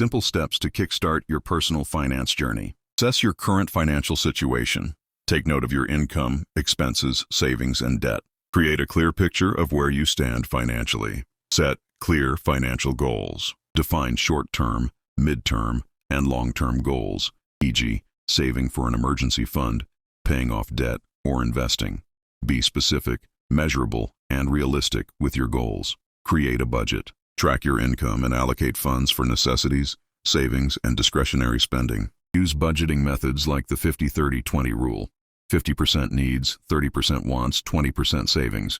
Simple steps to kickstart your personal finance journey. Assess your current financial situation. Take note of your income, expenses, savings, and debt. Create a clear picture of where you stand financially. Set clear financial goals. Define short-term, mid-term, and long-term goals, e.g., saving for an emergency fund, paying off debt, or investing. Be specific, measurable, and realistic with your goals. Create a budget. Track your income and allocate funds for necessities, savings, and discretionary spending. Use budgeting methods like the 50-30-20 rule. 50% needs, 30% wants, 20% savings.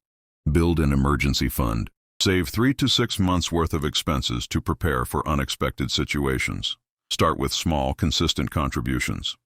Build an emergency fund. Save 3 to 6 months' worth of expenses to prepare for unexpected situations. Start with small, consistent contributions.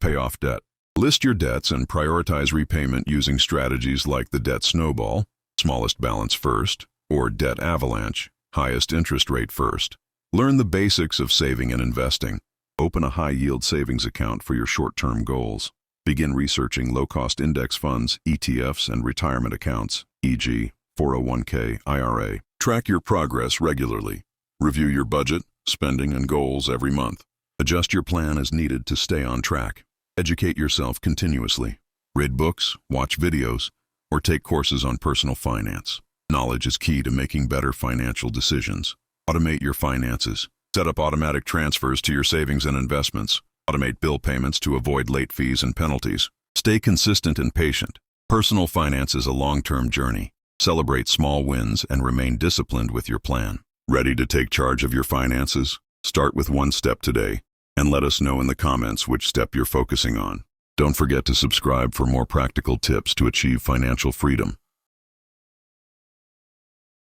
Pay off debt. List your debts and prioritize repayment using strategies like the debt snowball, smallest balance first, or debt avalanche, highest interest rate first. Learn the basics of saving and investing. Open a high-yield savings account for your short-term goals. Begin researching low-cost index funds, ETFs, and retirement accounts, e.g., 401k, IRA. Track your progress regularly. Review your budget, spending, and goals every month. Adjust your plan as needed to stay on track. Educate yourself continuously. Read books, watch videos, or take courses on personal finance. Knowledge is key to making better financial decisions. Automate your finances. Set up automatic transfers to your savings and investments. Automate bill payments to avoid late fees and penalties. Stay consistent and patient. Personal finance is a long-term journey. Celebrate small wins and remain disciplined with your plan. Ready to take charge of your finances? Start with one step today, and let us know in the comments which step you're focusing on. Don't forget to subscribe for more practical tips to achieve financial freedom.